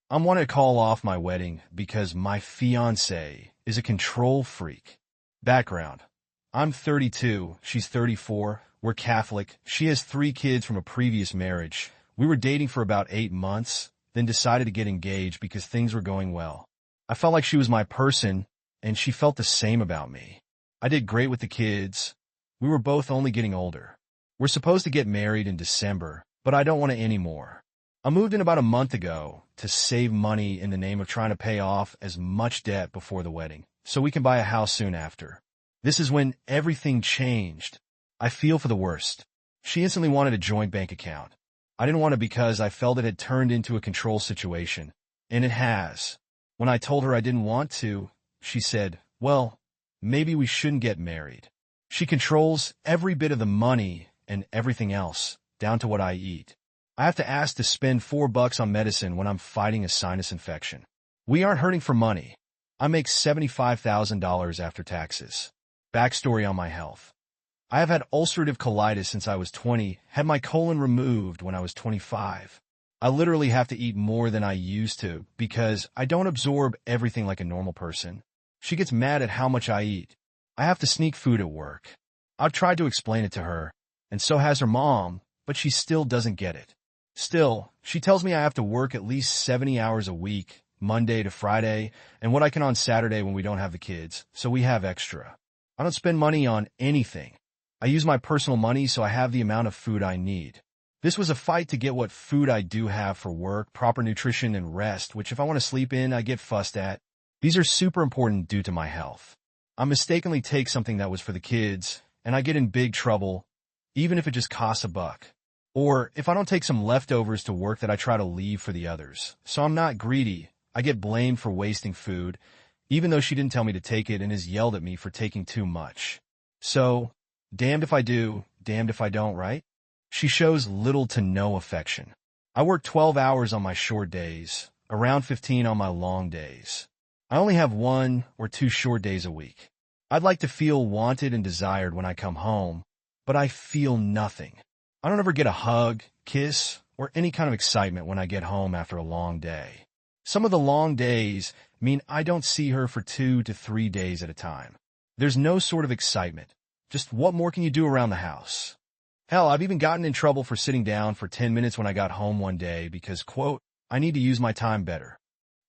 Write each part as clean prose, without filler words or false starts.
I want to call off my wedding because my fiancé is a control freak. Background. I'm 32, she's 34, we're Catholic, she has 3 kids from a previous marriage. We were dating for about 8 months, then decided to get engaged because things were going well. I felt like she was my person, and she felt the same about me. I did great with the kids. We were both only getting older. We're supposed to get married in December, but I don't want it anymore. I moved in about a month ago to save money in the name of trying to pay off as much debt before the wedding, so we can buy a house soon after. This is when everything changed. I feel for the worst. She instantly wanted a joint bank account. I didn't want it because I felt it had turned into a control situation, and it has. When I told her I didn't want to, she said, well, maybe we shouldn't get married. She controls every bit of the money and everything else, down to what I eat. I have to ask to spend $4 on medicine when I'm fighting a sinus infection. We aren't hurting for money. I make $75,000 after taxes. Backstory on my health. I have had ulcerative colitis since I was 20, had my colon removed when I was 25. I literally have to eat more than I used to because I don't absorb everything like a normal person. She gets mad at how much I eat. I have to sneak food at work. I've tried to explain it to her, and so has her mom, but she still doesn't get it. Still, she tells me I have to work at least 70 hours a week, Monday to Friday, and what I can on Saturday when we don't have the kids, so we have extra. I don't spend money on anything. I use my personal money so I have the amount of food I need. This was a fight to get what food I do have for work, proper nutrition, and rest, which if I want to sleep in, I get fussed at. These are super important due to my health. I mistakenly take something that was for the kids, and I get in big trouble, even if it just costs $1. Or if I don't take some leftovers to work that I try to leave for the others. So I'm not greedy. I get blamed for wasting food, even though she didn't tell me to take it and has yelled at me for taking too much. So, damned if I do, damned if I don't, right? She shows little to no affection. I work 12 hours on my short days, around 15 on my long days. I only have 1 or 2 short days a week. I'd like to feel wanted and desired when I come home, but I feel nothing. I don't ever get a hug, kiss, or any kind of excitement when I get home after a long day. Some of the long days mean I don't see her for 2 to 3 days at a time. There's no sort of excitement. Just what more can you do around the house? Hell, I've even gotten in trouble for sitting down for 10 minutes when I got home one day because, quote, I need to use my time better.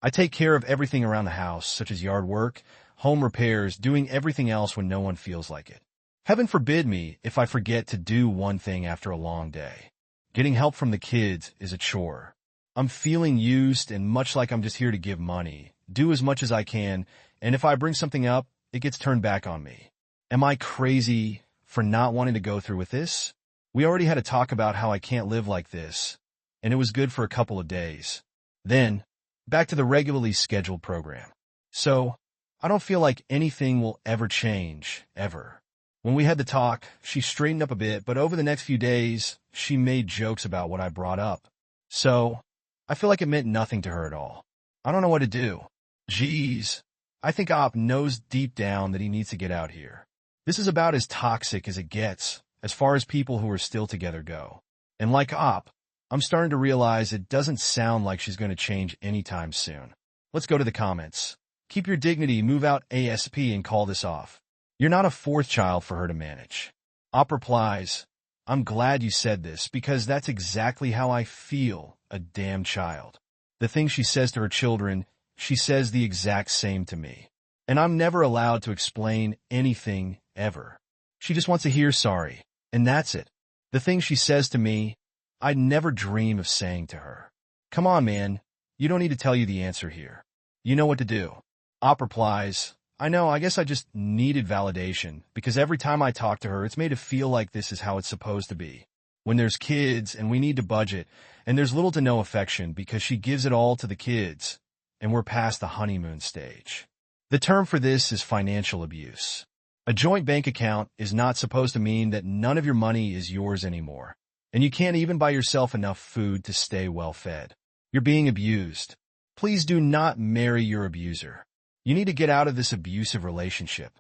I take care of everything around the house, such as yard work, home repairs, doing everything else when no one feels like it. Heaven forbid me if I forget to do one thing after a long day. Getting help from the kids is a chore. I'm feeling used and much like I'm just here to give money, do as much as I can, and if I bring something up, it gets turned back on me. Am I crazy for not wanting to go through with this? We already had a talk about how I can't live like this, and it was good for a couple of days. Then, back to the regularly scheduled program. So, I don't feel like anything will ever change, ever. When we had the talk, she straightened up a bit, but over the next few days, she made jokes about what I brought up. So, I feel like it meant nothing to her at all. I don't know what to do. Jeez. I think Op knows deep down that he needs to get out here. This is about as toxic as it gets, as far as people who are still together go. And like Op, I'm starting to realize it doesn't sound like she's going to change anytime soon. Let's go to the comments. Keep your dignity, move out ASP, and call this off. You're not a 4th child for her to manage. Op replies, I'm glad you said this because that's exactly how I feel, a damn child. The things she says to her children, she says the exact same to me. And I'm never allowed to explain anything, ever. She just wants to hear sorry, and that's it. The things she says to me, I'd never dream of saying to her. Come on, man. You don't need to tell you the answer here. You know what to do. Op replies, I know, I guess I just needed validation, because every time I talk to her, it's made to feel like this is how it's supposed to be. When there's kids, and we need to budget, and there's little to no affection because she gives it all to the kids, and we're past the honeymoon stage. The term for this is financial abuse. A joint bank account is not supposed to mean that none of your money is yours anymore, and you can't even buy yourself enough food to stay well fed. You're being abused. Please do not marry your abuser. You need to get out of this abusive relationship.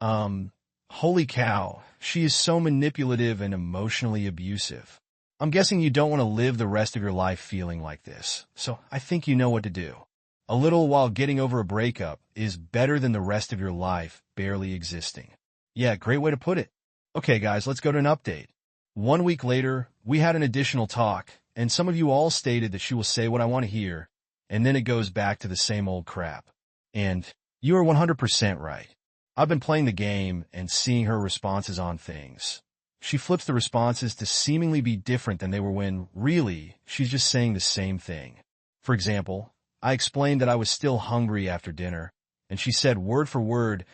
Holy cow, she is so manipulative and emotionally abusive. I'm guessing you don't want to live the rest of your life feeling like this, so I think you know what to do. A little while getting over a breakup is better than the rest of your life barely existing. Yeah, great way to put it. Okay, guys, let's go to an update. 1 week later, we had an additional talk, and some of you all stated that she will say what I want to hear, and then it goes back to the same old crap. And you are 100% right. I've been playing the game and seeing her responses on things. She flips the responses to seemingly be different than they were when, really, she's just saying the same thing. For example, I explained that I was still hungry after dinner, and she said word for word,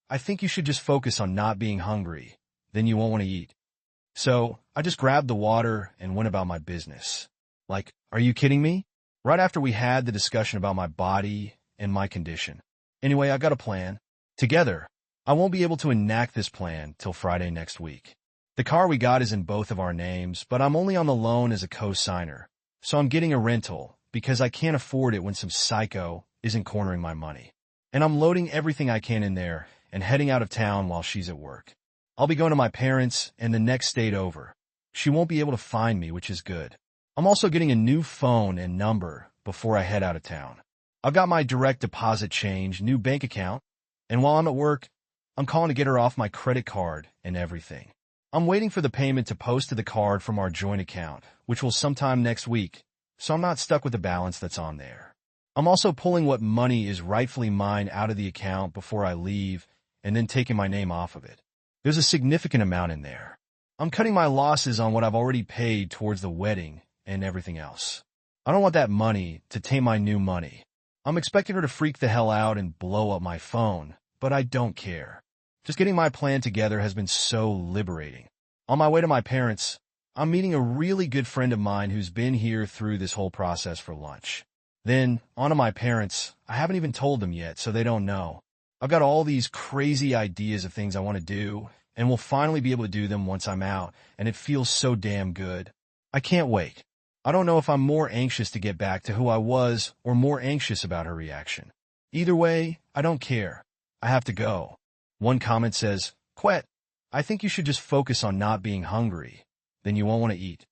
"I think you should just focus on not being hungry, then you won't want to eat." So I just grabbed the water and went about my business. Like, are you kidding me? Right after we had the discussion about my body and my condition. Anyway, I got a plan. Together, I won't be able to enact this plan till Friday next week. The car we got is in both of our names, but I'm only on the loan as a co-signer. So I'm getting a rental because I can't afford it when some psycho isn't cornering my money. And I'm loading everything I can in there and heading out of town while she's at work. I'll be going to my parents and the next state over. She won't be able to find me, which is good. I'm also getting a new phone and number before I head out of town. I've got my direct deposit change, new bank account, and while I'm at work, I'm calling to get her off my credit card and everything. I'm waiting for the payment to post to the card from our joint account, which will sometime next week, so I'm not stuck with the balance that's on there. I'm also pulling what money is rightfully mine out of the account before I leave and then taking my name off of it. There's a significant amount in there. I'm cutting my losses on what I've already paid towards the wedding and everything else. I don't want that money to taint my new money. I'm expecting her to freak the hell out and blow up my phone, but I don't care. Just getting my plan together has been so liberating. On my way to my parents, I'm meeting a really good friend of mine who's been here through this whole process for lunch. Then, on to my parents. I haven't even told them yet, so they don't know. I've got all these crazy ideas of things I want to do, and we'll finally be able to do them once I'm out, and it feels so damn good. I can't wait. I don't know if I'm more anxious to get back to who I was or more anxious about her reaction. Either way, I don't care. I have to go. One comment says, "Quet, I think you should just focus on not being hungry. Then you won't want to eat."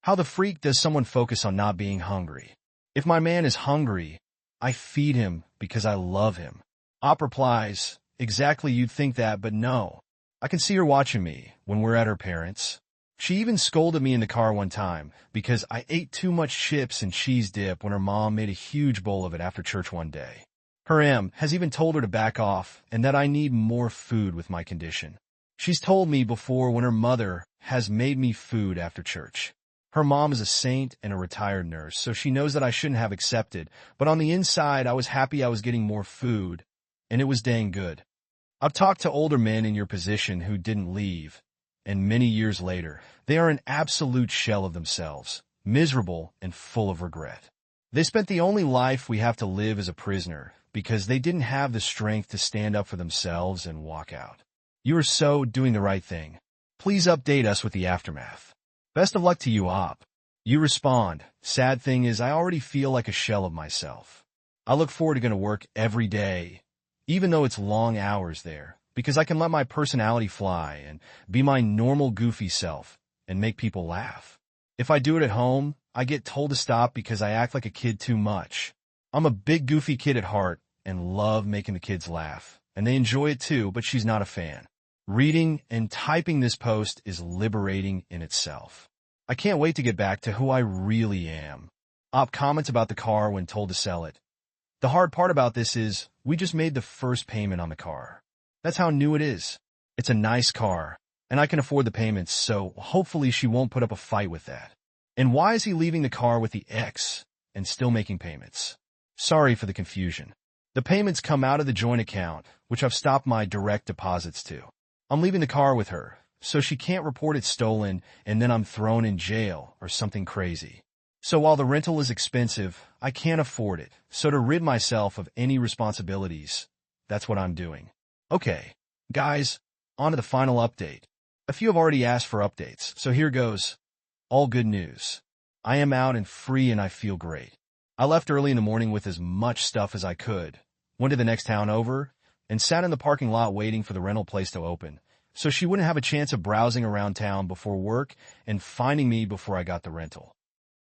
How the freak does someone focus on not being hungry? If my man is hungry, I feed him because I love him. Op replies, "Exactly, you'd think that, but no. I can see her watching me when we're at her parents'. She even scolded me in the car one time because I ate too much chips and cheese dip when her mom made a huge bowl of it after church one day. Her M has even told her to back off and that I need more food with my condition. She's told me before when her mother has made me food after church. Her mom is a saint and a retired nurse, so she knows that I shouldn't have accepted, but on the inside I was happy I was getting more food, and it was dang good. I've talked to older men in your position who didn't leave, and many years later, they are an absolute shell of themselves, miserable and full of regret. They spent the only life we have to live as a prisoner because they didn't have the strength to stand up for themselves and walk out. You are so doing the right thing. Please update us with the aftermath. Best of luck to you, Op." You respond, "Sad thing is I already feel like a shell of myself. I look forward to going to work every day, even though it's long hours there, because I can let my personality fly and be my normal goofy self and make people laugh. If I do it at home, I get told to stop because I act like a kid too much. I'm a big goofy kid at heart and love making the kids laugh, and they enjoy it too, but she's not a fan. Reading and typing this post is liberating in itself. I can't wait to get back to who I really am." Op comments about the car when told to sell it. "The hard part about this is we just made the first payment on the car. That's how new it is. It's a nice car, and I can afford the payments, so hopefully she won't put up a fight with that. And why is he leaving the car with the ex and still making payments? Sorry for the confusion. The payments come out of the joint account, which I've stopped my direct deposits to. I'm leaving the car with her, so she can't report it stolen and then I'm thrown in jail or something crazy. So while the rental is expensive, I can't afford it, so to rid myself of any responsibilities, that's what I'm doing." Okay, guys, on to the final update. A few have already asked for updates, so here goes. All good news. I am out and free and I feel great. I left early in the morning with as much stuff as I could, went to the next town over, and sat in the parking lot waiting for the rental place to open, so she wouldn't have a chance of browsing around town before work and finding me before I got the rental.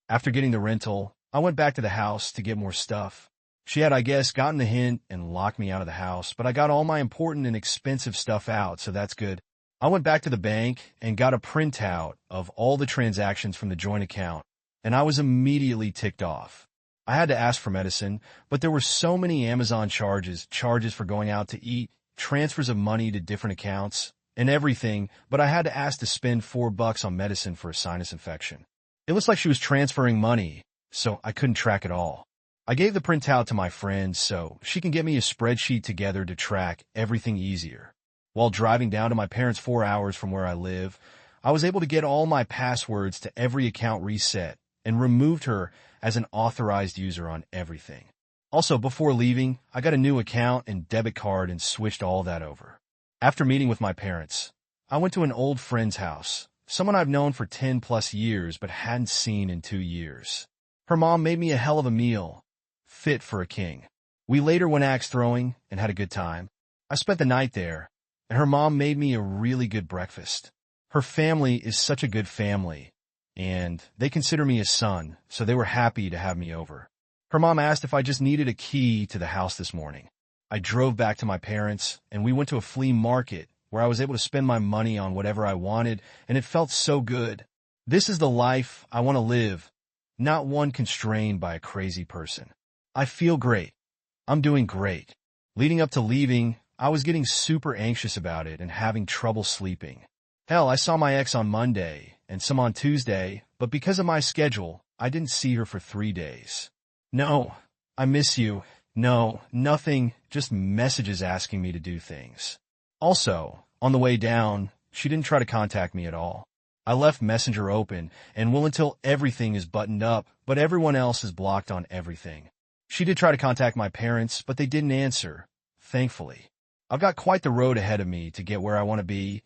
After getting the rental, I went back to the house to get more stuff. She had, I guess, gotten the hint and locked me out of the house, but I got all my important and expensive stuff out, so that's good. I went back to the bank and got a printout of all the transactions from the joint account, and I was immediately ticked off. I had to ask for medicine, but there were so many Amazon charges for going out to eat, transfers of money to different accounts, and everything, but I had to ask to spend $4 on medicine for a sinus infection. It looks like she was transferring money, so I couldn't track it all. I gave the printout to my friend so she can get me a spreadsheet together to track everything easier. While driving down to my parents' 4 hours from where I live, I was able to get all my passwords to every account reset and removed her as an authorized user on everything. Also, before leaving, I got a new account and debit card and switched all that over. After meeting with my parents, I went to an old friend's house, someone I've known for 10 plus years but hadn't seen in 2 years. Her mom made me a hell of a meal, fit for a king. We later went axe throwing and had a good time. I spent the night there, and her mom made me a really good breakfast. Her family is such a good family, and they consider me a son, so they were happy to have me over. Her mom asked if I just needed a key to the house this morning. I drove back to my parents, and we went to a flea market where I was able to spend my money on whatever I wanted, and it felt so good. This is the life I want to live, not one constrained by a crazy person. I feel great. I'm doing great. Leading up to leaving, I was getting super anxious about it and having trouble sleeping. Hell, I saw my ex on Monday and some on Tuesday, but because of my schedule, I didn't see her for 3 days. No, I miss you. No, nothing, just messages asking me to do things. Also, on the way down, she didn't try to contact me at all. I left Messenger open and will until everything is buttoned up, but everyone else is blocked on everything. She did try to contact my parents, but they didn't answer, thankfully. I've got quite the road ahead of me to get where I want to be,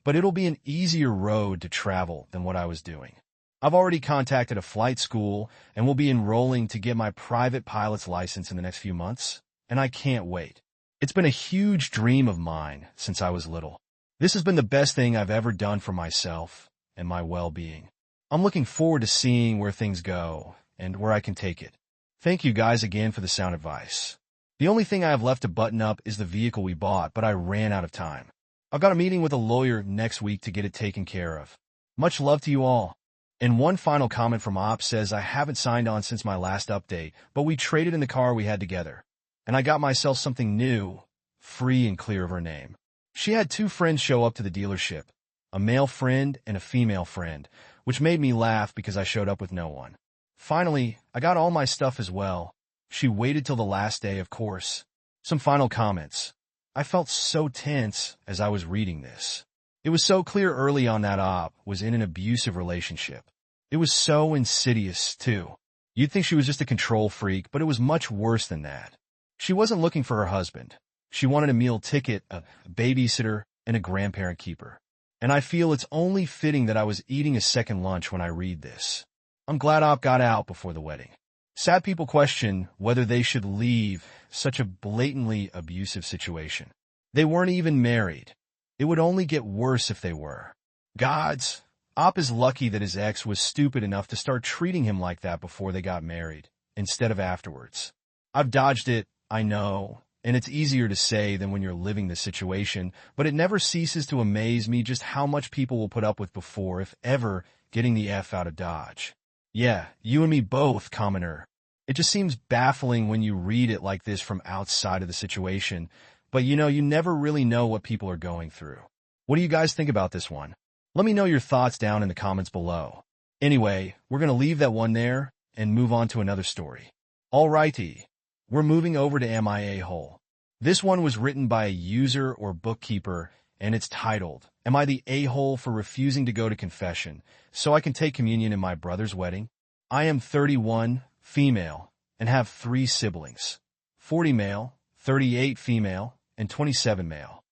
but it'll be an easier road to travel than what I was doing. I've already contacted a flight school and will be enrolling to get my private pilot's license in the next few months, and I can't wait. It's been a huge dream of mine since I was little. This has been the best thing I've ever done for myself and my well-being. I'm looking forward to seeing where things go and where I can take it. Thank you guys again for the sound advice. The only thing I have left to button up is the vehicle we bought, but I ran out of time. I've got a meeting with a lawyer next week to get it taken care of. Much love to you all. And one final comment from Ops says I haven't signed on since my last update, but we traded in the car we had together. And I got myself something new, free and clear of her name. She had 2 friends show up to the dealership, a male friend and a female friend, which made me laugh because I showed up with no one. Finally, I got all my stuff as well. She waited till the last day, of course. Some final comments. I felt so tense as I was reading this. It was so clear early on that Op was in an abusive relationship. It was so insidious, too. You'd think she was just a control freak, but it was much worse than that. She wasn't looking for her husband. She wanted a meal ticket, a babysitter, and a grandparent keeper. And I feel it's only fitting that I was eating a second lunch when I read this. I'm glad Op got out before the wedding. Sad people question whether they should leave such a blatantly abusive situation. They weren't even married. It would only get worse if they were. Gods, Op is lucky that his ex was stupid enough to start treating him like that before they got married, instead of afterwards. I've dodged it, I know, and it's easier to say than when you're living the situation, but it never ceases to amaze me just how much people will put up with before, if ever, getting the F out of Dodge. Yeah, you and me both, commoner. It just seems baffling when you read it like this from outside of the situation, but you never really know what people are going through. What do you guys think about this one? Let me know your thoughts down in the comments below. Anyway, we're going to leave that one there and move on to another story. Alrighty, we're moving over to Am I A-hole? This one was written by a user or bookkeeper, and it's titled, Am I the A-hole for refusing to go to confession so I can take communion in my brother's wedding? I am 31, female, and have 3 siblings, 40 male, 38 female, and 27 male.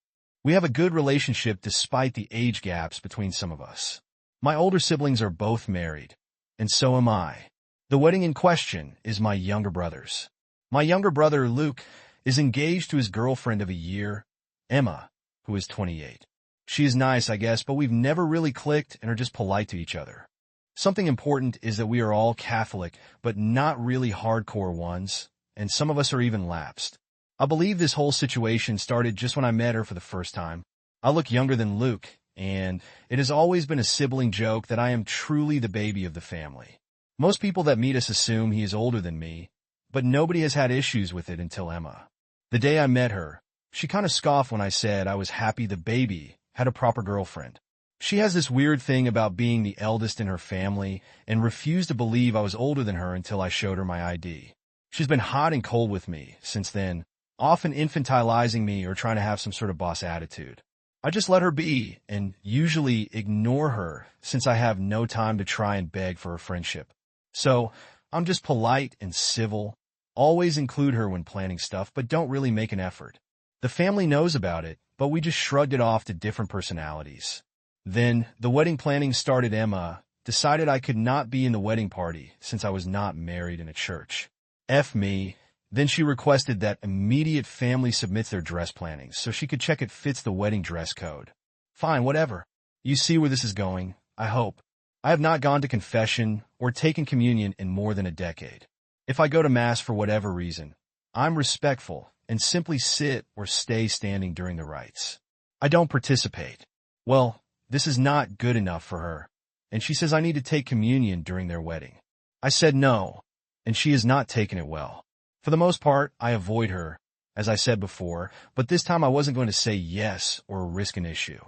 We have a good relationship despite the age gaps between some of us. My older siblings are both married, and so am I. The wedding in question is my younger brother's. My younger brother, Luke, is engaged to his girlfriend of a year, Emma, who is 28. She is nice, I guess, but we've never really clicked and are just polite to each other. Something important is that we are all Catholic, but not really hardcore ones, and some of us are even lapsed. I believe this whole situation started just when I met her for the first time. I look younger than Luke, and it has always been a sibling joke that I am truly the baby of the family. Most people that meet us assume he is older than me, but nobody has had issues with it until Emma. The day I met her, she kind of scoffed when I said I was happy the baby had a proper girlfriend. She has this weird thing about being the eldest in her family and refused to believe I was older than her until I showed her my ID. She's been hot and cold with me since then, often infantilizing me or trying to have some sort of boss attitude. I just let her be and usually ignore her since I have no time to try and beg for her friendship. So I'm just polite and civil, always include her when planning stuff, but don't really make an effort. The family knows about it, but we just shrugged it off to different personalities. Then the wedding planning started. Emma decided I could not be in the wedding party since I was not married in a church. F me. Then she requested that immediate family submits their dress plannings so she could check it fits the wedding dress code. Fine, whatever. You see where this is going, I hope. I have not gone to confession or taken communion in more than a decade. If I go to Mass for whatever reason, I'm respectful and simply sit or stay standing during the rites. I don't participate. Well, this is not good enough for her, and she says I need to take communion during their wedding. I said no, and she has not taken it well. For the most part, I avoid her, as I said before, but this time I wasn't going to say yes or risk an issue.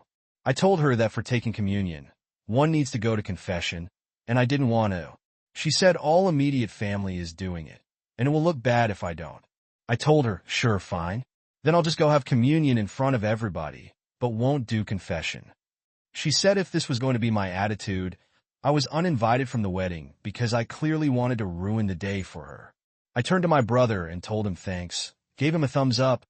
I told her that for taking communion, one needs to go to confession, and I didn't want to. She said all immediate family is doing it, and it will look bad if I don't. I told her, sure, fine. Then I'll just go have communion in front of everybody, but won't do confession. She said if this was going to be my attitude, I was uninvited from the wedding because I clearly wanted to ruin the day for her. I turned to my brother and told him thanks, gave him a thumbs up,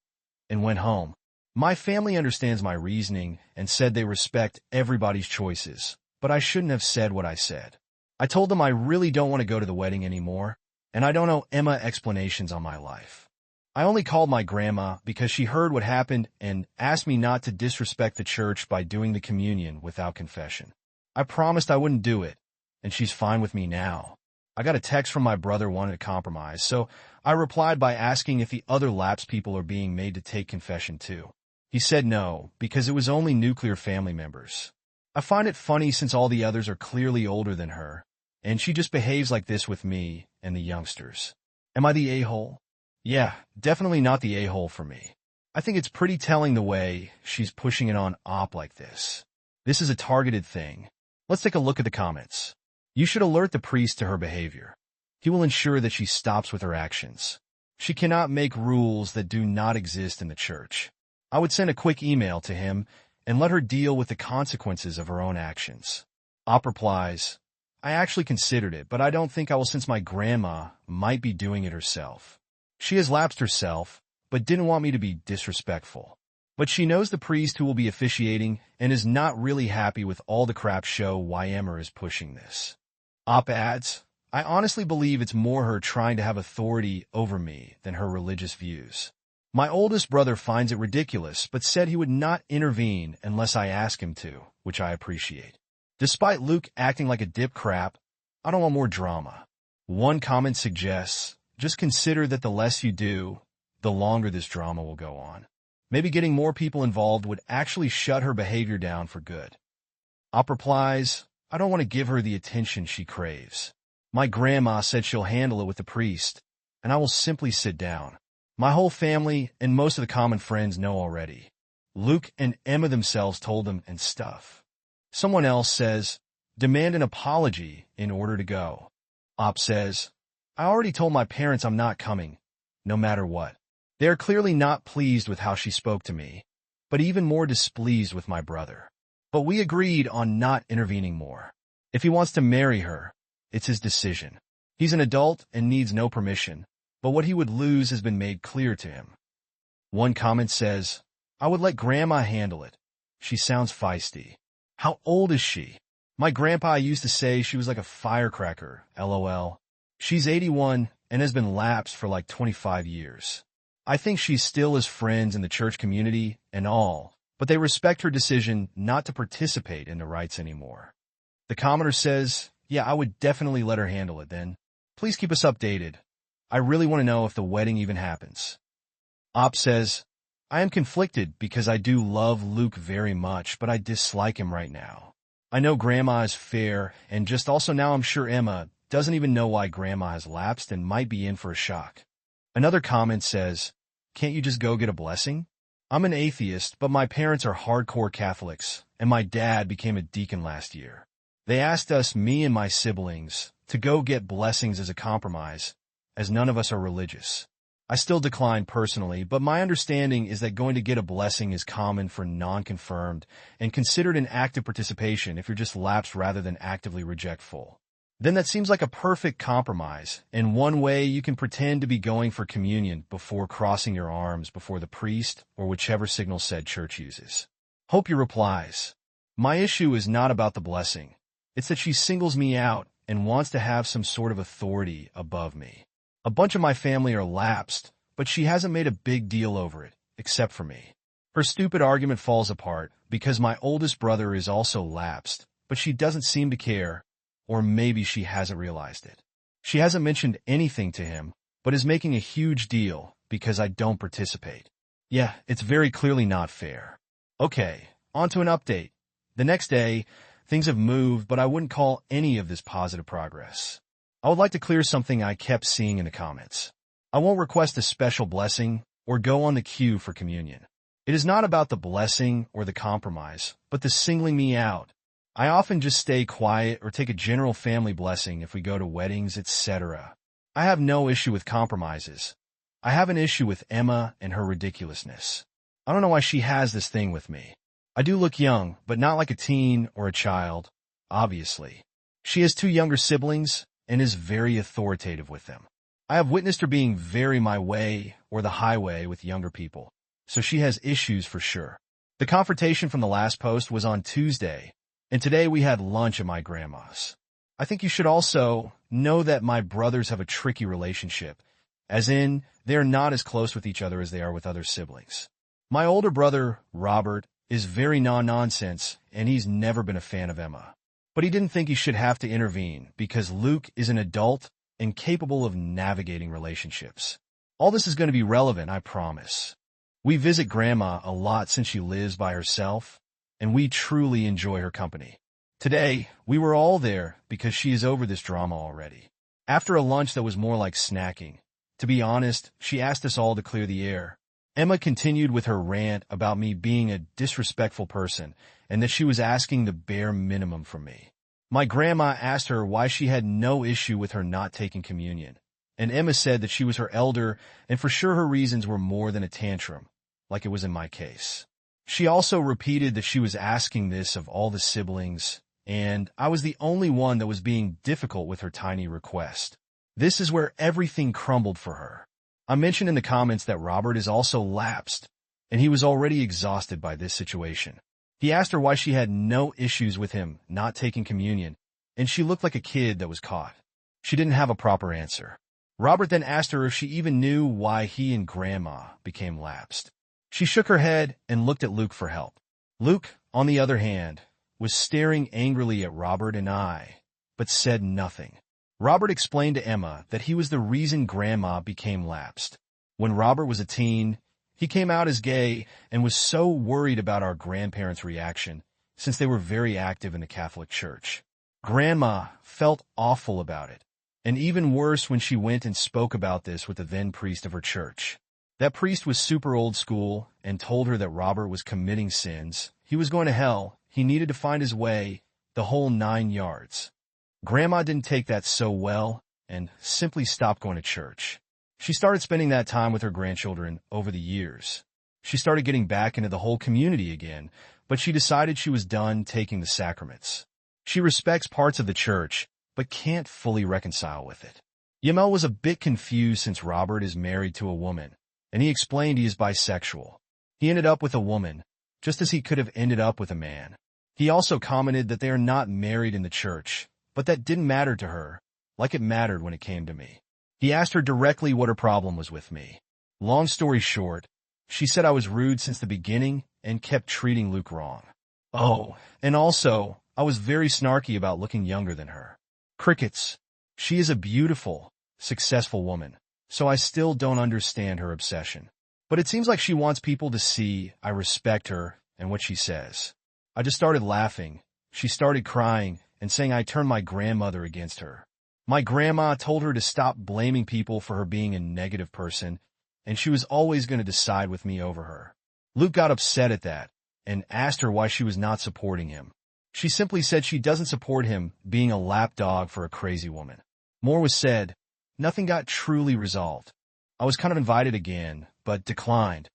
and went home. My family understands my reasoning and said they respect everybody's choices, but I shouldn't have said what I said. I told them I really don't want to go to the wedding anymore, and I don't owe Emma explanations on my life. I only called my grandma because she heard what happened and asked me not to disrespect the church by doing the communion without confession. I promised I wouldn't do it, and she's fine with me now. I got a text from my brother wanting to compromise, so I replied by asking if the other lapsed people are being made to take confession too. He said no, because it was only nuclear family members. I find it funny since all the others are clearly older than her, and she just behaves like this with me and the youngsters. Am I the a-hole? Yeah, definitely not the a-hole for me. I think it's pretty telling the way she's pushing it on Op like this. This is a targeted thing. Let's take a look at the comments. You should alert the priest to her behavior. He will ensure that she stops with her actions. She cannot make rules that do not exist in the church. I would send a quick email to him and let her deal with the consequences of her own actions. Op replies, I actually considered it, but I don't think I will since my grandma might be doing it herself. She has lapsed herself, but didn't want me to be disrespectful. But she knows the priest who will be officiating and is not really happy with all the crap show why Emma is pushing this. Op adds, I honestly believe it's more her trying to have authority over me than her religious views. My oldest brother finds it ridiculous, but said he would not intervene unless I ask him to, which I appreciate. Despite Luke acting like a dip crap, I don't want more drama. One comment suggests, just consider that the less you do, the longer this drama will go on. Maybe getting more people involved would actually shut her behavior down for good. Op replies, I don't want to give her the attention she craves. My grandma said she'll handle it with the priest, and I will simply sit down. My whole family and most of the common friends know already. Luke and Emma themselves told them and stuff. Someone else says, demand an apology in order to go. Op says, I already told my parents I'm not coming, no matter what. They are clearly not pleased with how she spoke to me, but even more displeased with my brother. But we agreed on not intervening more. If he wants to marry her, it's his decision. He's an adult and needs no permission, but what he would lose has been made clear to him. One comment says, I would let Grandma handle it. She sounds feisty. How old is she? My grandpa used to say she was like a firecracker, LOL. She's 81 and has been lapsed for like 25 years. I think she's still as friends in the church community and all, but they respect her decision not to participate in the rites anymore. The commenter says, yeah, I would definitely let her handle it then. Please keep us updated. I really want to know if the wedding even happens. Op says, I am conflicted because I do love Luke very much, but I dislike him right now. I know Grandma is fair, and just also now I'm sure Emma doesn't even know why Grandma has lapsed and might be in for a shock. Another comment says, can't you just go get a blessing? I'm an atheist, but my parents are hardcore Catholics, and my dad became a deacon last year. They asked us, me and my siblings, to go get blessings as a compromise, as none of us are religious. I still decline personally, but my understanding is that going to get a blessing is common for non-confirmed and considered an active participation if you're just lapsed rather than actively rejectful. Then that seems like a perfect compromise, and one way you can pretend to be going for communion before crossing your arms before the priest or whichever signal said church uses. Hope your replies. My issue is not about the blessing. It's that she singles me out and wants to have some sort of authority above me. A bunch of my family are lapsed, but she hasn't made a big deal over it, except for me. Her stupid argument falls apart because my oldest brother is also lapsed, but she doesn't seem to care, or maybe she hasn't realized it. She hasn't mentioned anything to him, but is making a huge deal because I don't participate. Yeah, it's very clearly not fair. Okay, on to an update. The next day, things have moved, but I wouldn't call any of this positive progress. I would like to clear something I kept seeing in the comments. I won't request a special blessing or go on the queue for communion. It is not about the blessing or the compromise, but the singling me out. I often just stay quiet or take a general family blessing if we go to weddings, etc. I have no issue with compromises. I have an issue with Emma and her ridiculousness. I don't know why she has this thing with me. I do look young, but not like a teen or a child, obviously. She has 2 younger siblings and is very authoritative with them. I have witnessed her being very my way or the highway with younger people, so she has issues for sure. The confrontation from the last post was on Tuesday, and today we had lunch at my grandma's. I think you should also know that my brothers have a tricky relationship, as in, they are not as close with each other as they are with other siblings. My older brother, Robert, is very non-nonsense, and he's never been a fan of Emma. But he didn't think he should have to intervene because Luke is an adult and capable of navigating relationships. All this is going to be relevant, I promise. We visit Grandma a lot since she lives by herself, and we truly enjoy her company. Today, we were all there because she is over this drama already. After a lunch that was more like snacking, to be honest, she asked us all to clear the air. Emma continued with her rant about me being a disrespectful person and that she was asking the bare minimum from me. My grandma asked her why she had no issue with her not taking communion, and Emma said that she was her elder and for sure her reasons were more than a tantrum, like it was in my case. She also repeated that she was asking this of all the siblings, and I was the only one that was being difficult with her tiny request. This is where everything crumbled for her. I mentioned in the comments that Robert is also lapsed, and he was already exhausted by this situation. He asked her why she had no issues with him not taking communion, and she looked like a kid that was caught. She didn't have a proper answer. Robert then asked her if she even knew why he and Grandma became lapsed. She shook her head and looked at Luke for help. Luke, on the other hand, was staring angrily at Robert and I, but said nothing. Robert explained to Emma that he was the reason Grandma became lapsed. When Robert was a teen, he came out as gay and was so worried about our grandparents' reaction, since they were very active in the Catholic Church. Grandma felt awful about it, and even worse when she went and spoke about this with the then priest of her church. That priest was super old school and told her that Robert was committing sins, he was going to hell, he needed to find his way, the whole 9 yards. Grandma didn't take that so well and simply stopped going to church. She started spending that time with her grandchildren over the years. She started getting back into the whole community again, but she decided she was done taking the sacraments. She respects parts of the church, but can't fully reconcile with it. Yamel was a bit confused since Robert is married to a woman, and he explained he is bisexual. He ended up with a woman, just as he could have ended up with a man. He also commented that they are not married in the church, but that didn't matter to her, like it mattered when it came to me. He asked her directly what her problem was with me. Long story short, She said I was rude since the beginning and kept treating Luke wrong. Oh, and also, I was very snarky about looking younger than her. Crickets. She is a beautiful, successful woman, so I still don't understand her obsession. But it seems like she wants people to see I respect her and what she says. I just started laughing. She started crying and saying I turned my grandmother against her. My grandma told her to stop blaming people for her being a negative person, and she was always going to decide with me over her. Luke got upset at that and asked her why she was not supporting him. She simply said she doesn't support him being a lapdog for a crazy woman. More was said. Nothing got truly resolved. I was kind of invited again, but declined.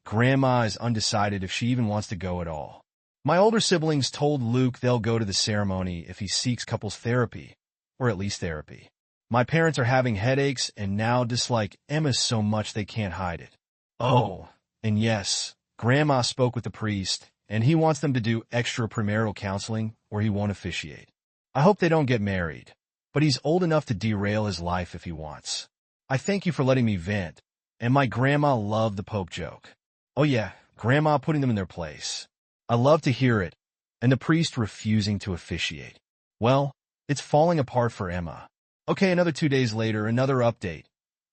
Grandma is undecided if she even wants to go at all. My older siblings told Luke they'll go to the ceremony if he seeks couples therapy, or at least therapy. My parents are having headaches and now dislike Emma so much they can't hide it. Oh, and yes, Grandma spoke with the priest, and he wants them to do extra premarital counseling or he won't officiate. I hope they don't get married, but he's old enough to derail his life if he wants. I thank you for letting me vent, and my grandma loved the Pope joke. Oh yeah, Grandma putting them in their place. I love to hear it, and the priest refusing to officiate. Well, it's falling apart for Emma. Okay, another 2 days later, another update.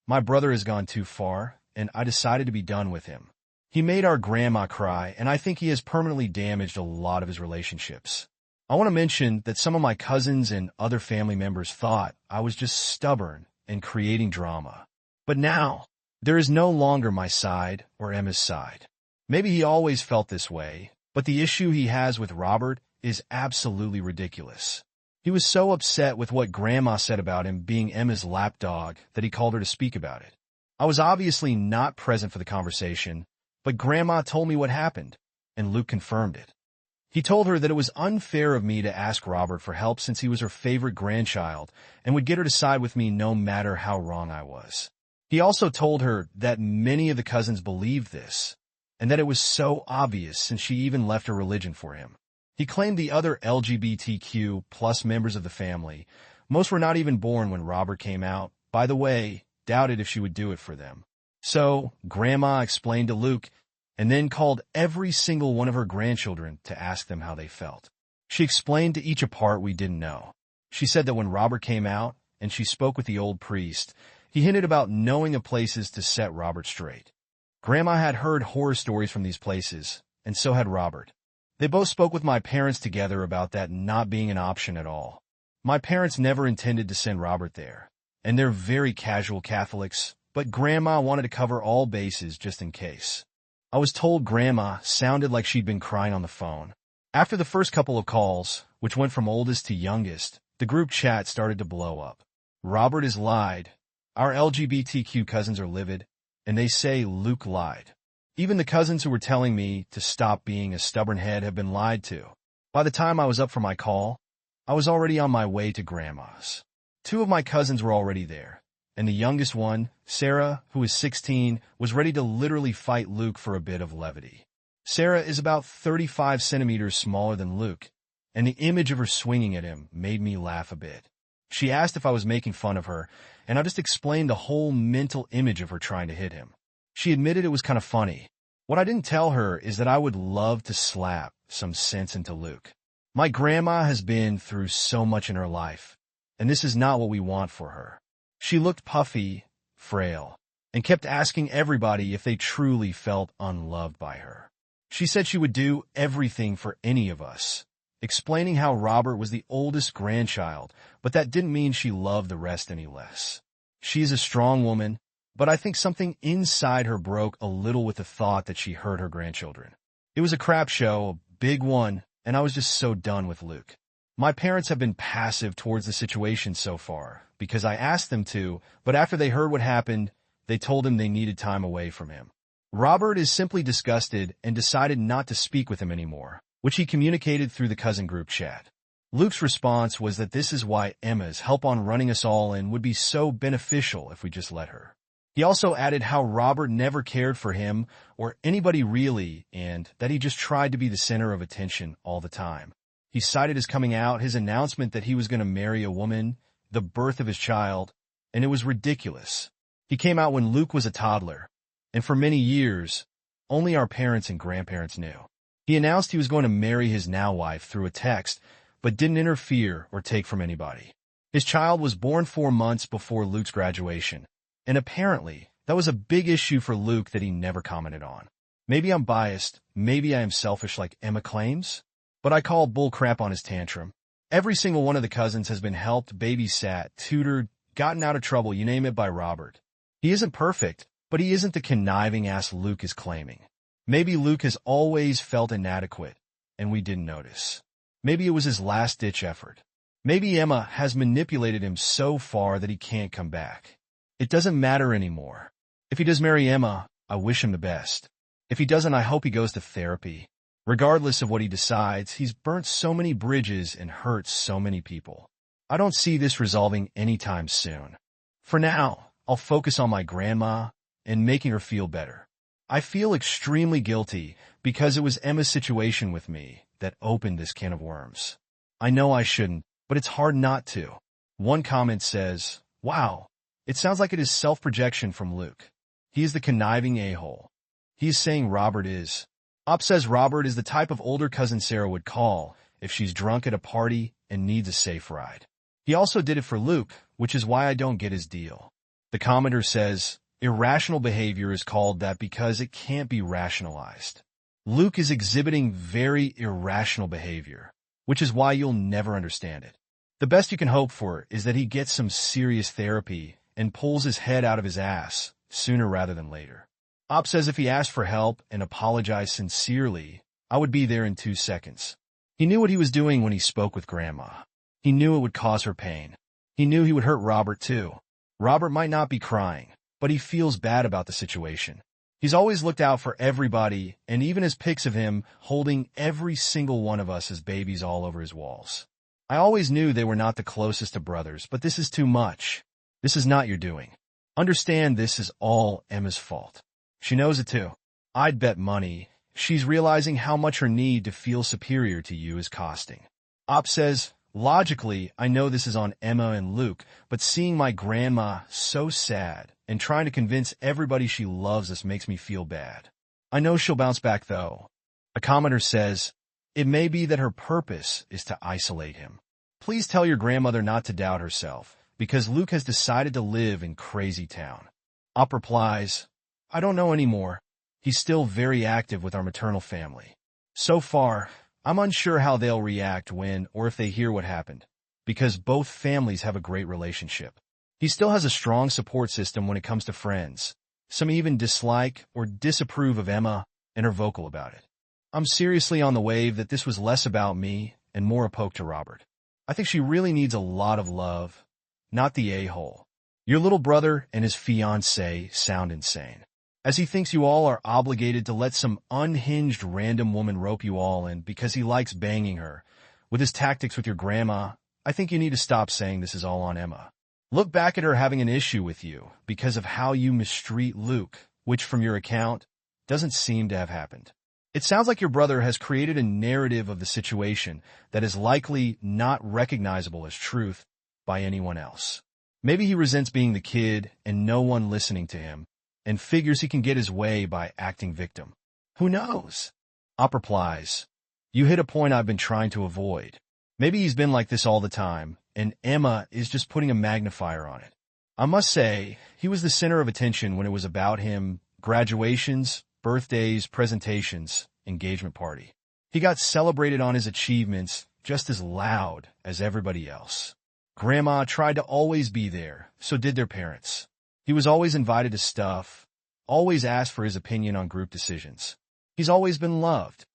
My brother has gone too far, and I decided to be done with him. He made our grandma cry, and I think he has permanently damaged a lot of his relationships. I want to mention that some of my cousins and other family members thought I was just stubborn and creating drama. But now, there is no longer my side or Emma's side. Maybe he always felt this way, but the issue he has with Robert is absolutely ridiculous. He was so upset with what Grandma said about him being Emma's lapdog that he called her to speak about it. I was obviously not present for the conversation, but Grandma told me what happened, and Luke confirmed it. He told her that it was unfair of me to ask Robert for help since he was her favorite grandchild and would get her to side with me no matter how wrong I was. He also told her that many of the cousins believed this, and that it was so obvious since she even left her religion for him. He claimed the other LGBTQ plus members of the family, most were not even born when Robert came out, by the way, doubted if she would do it for them. So, Grandma explained to Luke, and then called every single one of her grandchildren to ask them how they felt. She explained to each a part we didn't know. She said that when Robert came out, and she spoke with the old priest, he hinted about knowing of places to set Robert straight. Grandma had heard horror stories from these places, and so had Robert. They both spoke with my parents together about that not being an option at all. My parents never intended to send Robert there, and they're very casual Catholics, but Grandma wanted to cover all bases just in case. I was told Grandma sounded like she'd been crying on the phone. After the first couple of calls, which went from oldest to youngest, the group chat started to blow up. Robert has lied. Our LGBTQ cousins are livid, and they say Luke lied. Even the cousins who were telling me to stop being a stubborn head have been lied to. By the time I was up for my call, I was already on my way to Grandma's. 2 of my cousins were already there, and the youngest one, Sarah, who is 16, was ready to literally fight Luke for a bit of levity. Sarah is about 35 centimeters smaller than Luke, and the image of her swinging at him made me laugh a bit. She asked if I was making fun of her, and I just explained the whole mental image of her trying to hit him. She admitted it was kind of funny. What I didn't tell her is that I would love to slap some sense into Luke. My grandma has been through so much in her life, and this is not what we want for her. She looked puffy, frail, and kept asking everybody if they truly felt unloved by her. She said she would do everything for any of us, explaining how Robert was the oldest grandchild, but that didn't mean she loved the rest any less. She is a strong woman, but I think something inside her broke a little with the thought that she hurt her grandchildren. It was a crap show, a big one, and I was just so done with Luke. My parents have been passive towards the situation so far, because I asked them to, but after they heard what happened, they told him they needed time away from him. Robert is simply disgusted and decided not to speak with him anymore, which he communicated through the cousin group chat. Luke's response was that this is why Emma's help on running us all in would be so beneficial if we just let her. He also added how Robert never cared for him or anybody really, and that he just tried to be the center of attention all the time. He cited his coming out, his announcement that he was going to marry a woman, the birth of his child, and it was ridiculous. He came out when Luke was a toddler, And for many years, only our parents and grandparents knew. He announced he was going to marry his now wife through a text, but didn't interfere or take from anybody. His child was born 4 months before Luke's graduation, and apparently that was a big issue for Luke that he never commented on. Maybe I'm biased, maybe I am selfish like Emma claims, but I call bull crap on his tantrum. Every single one of the cousins has been helped, babysat, tutored, gotten out of trouble, you name it, by Robert. He isn't perfect, but he isn't the conniving ass Luke is claiming. Maybe Luke has always felt inadequate, and we didn't notice. Maybe it was his last-ditch effort. Maybe Emma has manipulated him so far that he can't come back. It doesn't matter anymore. If he does marry Emma, I wish him the best. If he doesn't, I hope he goes to therapy. Regardless of what he decides, he's burnt so many bridges and hurt so many people. I don't see this resolving anytime soon. For now, I'll focus on my grandma and making her feel better. I feel extremely guilty because it was Emma's situation with me that opened this can of worms. I know I shouldn't, but it's hard not to. One comment says, "Wow, it sounds like it is self-projection from Luke. He is the conniving a-hole. He is saying Robert is." Op says Robert is the type of older cousin Sarah would call if she's drunk at a party and needs a safe ride. He also did it for Luke, which is why I don't get his deal. The commenter says, irrational behavior is called that because it can't be rationalized. Luke is exhibiting very irrational behavior, which is why you'll never understand it. The best you can hope for is that he gets some serious therapy and pulls his head out of his ass sooner rather than later. Op says if he asked for help and apologized sincerely, I would be there in 2 seconds. He knew what he was doing when he spoke with Grandma. He knew it would cause her pain. He knew he would hurt Robert too. Robert might not be crying, but he feels bad about the situation. He's always looked out for everybody, and even has pics of him holding every single one of us as babies all over his walls. I always knew they were not the closest of brothers, but this is too much. This is not your doing. Understand this is all Emma's fault. She knows it too. I'd bet money she's realizing how much her need to feel superior to you is costing. Op says, logically, I know this is on Emma and Luke, but seeing my grandma so sad and trying to convince everybody she loves us makes me feel bad. I know she'll bounce back though. A commenter says, it may be that her purpose is to isolate him. Please tell your grandmother not to doubt herself, because Luke has decided to live in Crazy Town. Op replies, I don't know anymore. He's still very active with our maternal family. So far, I'm unsure how they'll react when or if they hear what happened, because both families have a great relationship. He still has a strong support system when it comes to friends. Some even dislike or disapprove of Emma and are vocal about it. I'm seriously on the wave that this was less about me and more a poke to Robert. I think she really needs a lot of love, not the a-hole. Your little brother and his fiancé sound insane, as he thinks you all are obligated to let some unhinged random woman rope you all in because he likes banging her. With his tactics with your grandma, I think you need to stop saying this is all on Emma. Look back at her having an issue with you because of how you mistreat Luke, which from your account, doesn't seem to have happened. It sounds like your brother has created a narrative of the situation that is likely not recognizable as truth by anyone else. Maybe he resents being the kid and no one listening to him, and figures he can get his way by acting victim. Who knows? Op replies, you hit a point I've been trying to avoid. Maybe he's been like this all the time, and Emma is just putting a magnifier on it. I must say, he was the center of attention when it was about him, graduations, birthdays, presentations, engagement party. He got celebrated on his achievements just as loud as everybody else. Grandma tried to always be there, so did their parents. He was always invited to stuff, always asked for his opinion on group decisions. He's always been loved.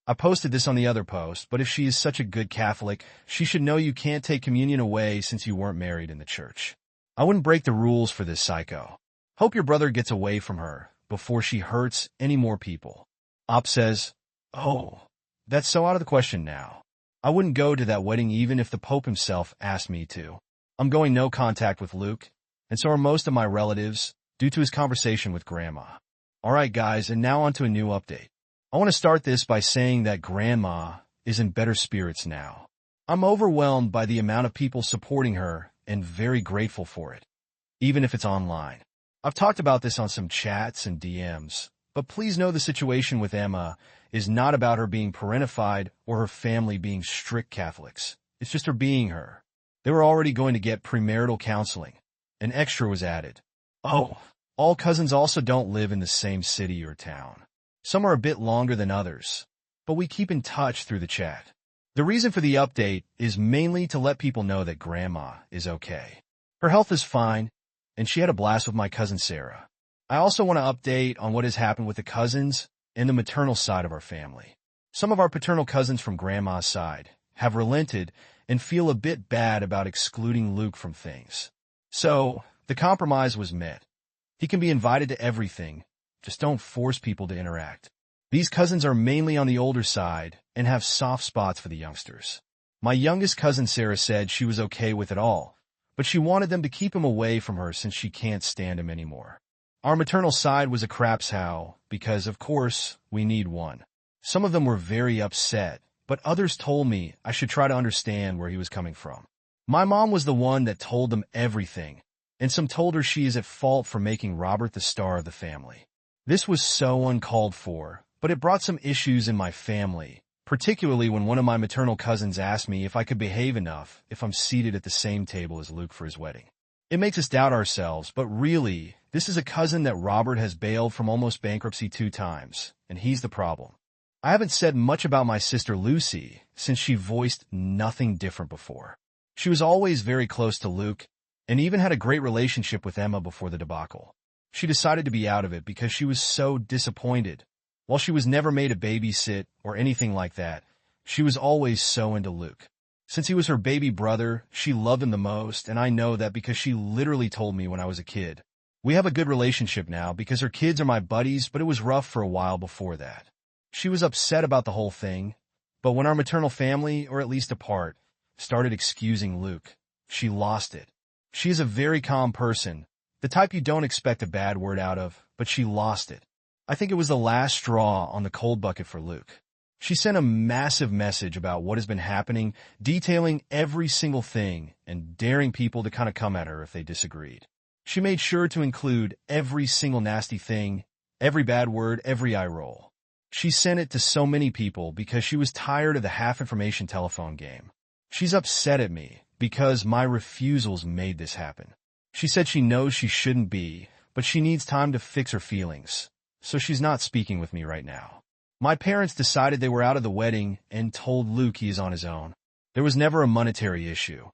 I posted this on the other post, but if she is such a good Catholic, she should know you can't take communion away since you weren't married in the church. I wouldn't break the rules for this psycho. Hope your brother gets away from her before she hurts any more people. Op says, oh, that's so out of the question now. I wouldn't go to that wedding even if the Pope himself asked me to. I'm going no contact with Luke, and so are most of my relatives, due to his conversation with Grandma. Alright guys, and now on to a new update. I want to start this by saying that Grandma is in better spirits now. I'm overwhelmed by the amount of people supporting her and very grateful for it, even if it's online. I've talked about this on some chats and DMs, but please know the situation with Emma is not about her being parentified or her family being strict Catholics. It's just her being her. They were already going to get premarital counseling. An extra was added. Oh, all cousins also don't live in the same city or town. Some are a bit longer than others, but we keep in touch through the chat. The reason for the update is mainly to let people know that Grandma is okay. Her health is fine, and she had a blast with my cousin Sarah. I also want to update on what has happened with the cousins and the maternal side of our family. Some of our paternal cousins from Grandma's side have relented and feel a bit bad about excluding Luke from things. So, the compromise was met. He can be invited to everything, just don't force people to interact. These cousins are mainly on the older side and have soft spots for the youngsters. My youngest cousin Sarah said she was okay with it all, but she wanted them to keep him away from her since she can't stand him anymore. Our maternal side was a crap's how, because, of course, we need one. Some of them were very upset, but others told me I should try to understand where he was coming from. My mom was the one that told them everything, and some told her she is at fault for making Robert the star of the family. This was so uncalled for, but it brought some issues in my family, particularly when one of my maternal cousins asked me if I could behave enough if I'm seated at the same table as Luke for his wedding. It makes us doubt ourselves, but really, this is a cousin that Robert has bailed from almost bankruptcy 2 times, and he's the problem. I haven't said much about my sister Lucy since she voiced nothing different before. She was always very close to Luke, and even had a great relationship with Emma before the debacle. She decided to be out of it because she was so disappointed. While she was never made a babysit or anything like that, she was always so into Luke. Since he was her baby brother, she loved him the most, and I know that because she literally told me when I was a kid. We have a good relationship now because her kids are my buddies, but it was rough for a while before that. She was upset about the whole thing, but when our maternal family, or at least a part, started excusing Luke, she lost it. She is a very calm person, the type you don't expect a bad word out of, but she lost it. I think it was the last straw on the cold bucket for Luke. She sent a massive message about what has been happening, detailing every single thing and daring people to kind of come at her if they disagreed. She made sure to include every single nasty thing, every bad word, every eye roll. She sent it to so many people because she was tired of the half-information telephone game. She's upset at me because my refusals made this happen. She said she knows she shouldn't be, but she needs time to fix her feelings, so she's not speaking with me right now. My parents decided they were out of the wedding and told Luke he is on his own. There was never a monetary issue.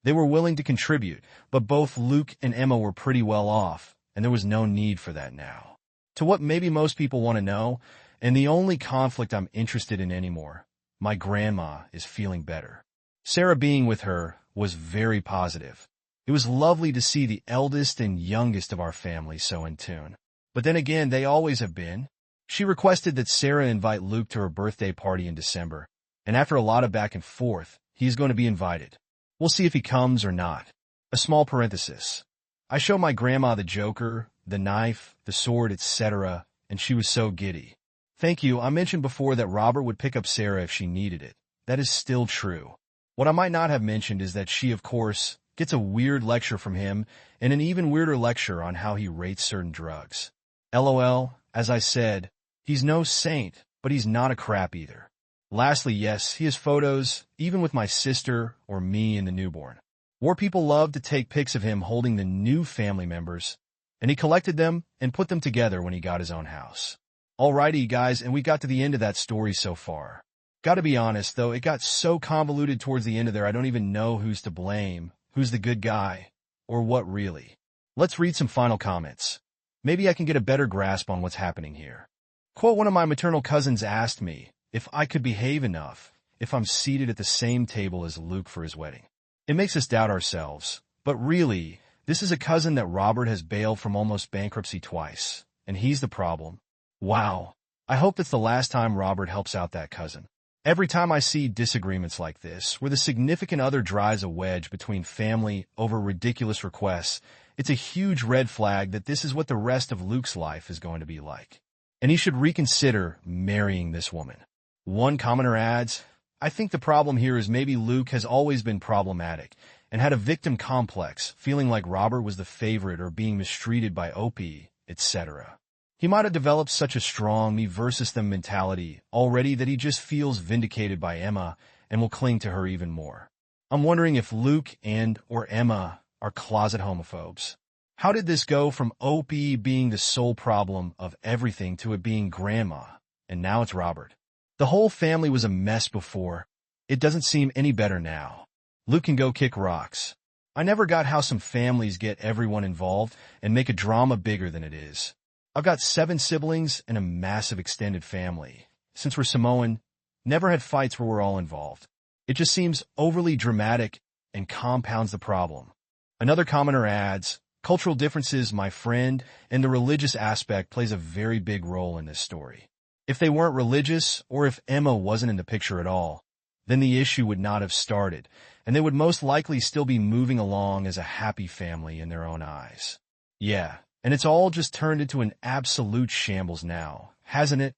They were willing to contribute, but both Luke and Emma were pretty well off, and there was no need for that now. To what maybe most people want to know, and the only conflict I'm interested in anymore, my grandma is feeling better. Sarah being with her was very positive. It was lovely to see the eldest and youngest of our family so in tune. But then again, they always have been. She requested that Sarah invite Luke to her birthday party in December, and after a lot of back and forth, he is going to be invited. We'll see if he comes or not. A small parenthesis. I showed my grandma the joker, the knife, the sword, etc., and she was so giddy. Thank you. I mentioned before that Robert would pick up Sarah if she needed it. That is still true. What I might not have mentioned is that she, of course, gets a weird lecture from him and an even weirder lecture on how he rates certain drugs. LOL, as I said, he's no saint, but he's not a crap either. Lastly, yes, he has photos, even with my sister or me and the newborn. More people love to take pics of him holding the new family members, and he collected them and put them together when he got his own house. Alrighty, guys, and we got to the end of that story so far. Gotta be honest, though, it got so convoluted towards the end of there I don't even know who's to blame, who's the good guy, or what really. Let's read some final comments. Maybe I can get a better grasp on what's happening here. Quote, one of my maternal cousins asked me if I could behave enough if I'm seated at the same table as Luke for his wedding. It makes us doubt ourselves, but really, this is a cousin that Robert has bailed from almost bankruptcy twice, and he's the problem. Wow. I hope that's the last time Robert helps out that cousin. Every time I see disagreements like this, where the significant other drives a wedge between family over ridiculous requests, it's a huge red flag that this is what the rest of Luke's life is going to be like. And he should reconsider marrying this woman. One commenter adds, I think the problem here is maybe Luke has always been problematic, and had a victim complex, feeling like Robert was the favorite or being mistreated by Opie, etc. He might have developed such a strong me versus them mentality already that he just feels vindicated by Emma and will cling to her even more. I'm wondering if Luke and/or Emma are closet homophobes. How did this go from Opie being the sole problem of everything to it being Grandma, and now it's Robert? The whole family was a mess before. It doesn't seem any better now. Luke can go kick rocks. I never got how some families get everyone involved and make a drama bigger than it is. I've got 7 siblings and a massive extended family. Since we're Samoan, never had fights where we're all involved. It just seems overly dramatic and compounds the problem. Another commenter adds, cultural differences, my friend, and the religious aspect plays a very big role in this story. If they weren't religious, or if Emma wasn't in the picture at all, then the issue would not have started, and they would most likely still be moving along as a happy family in their own eyes. Yeah, and it's all just turned into an absolute shambles now, hasn't it?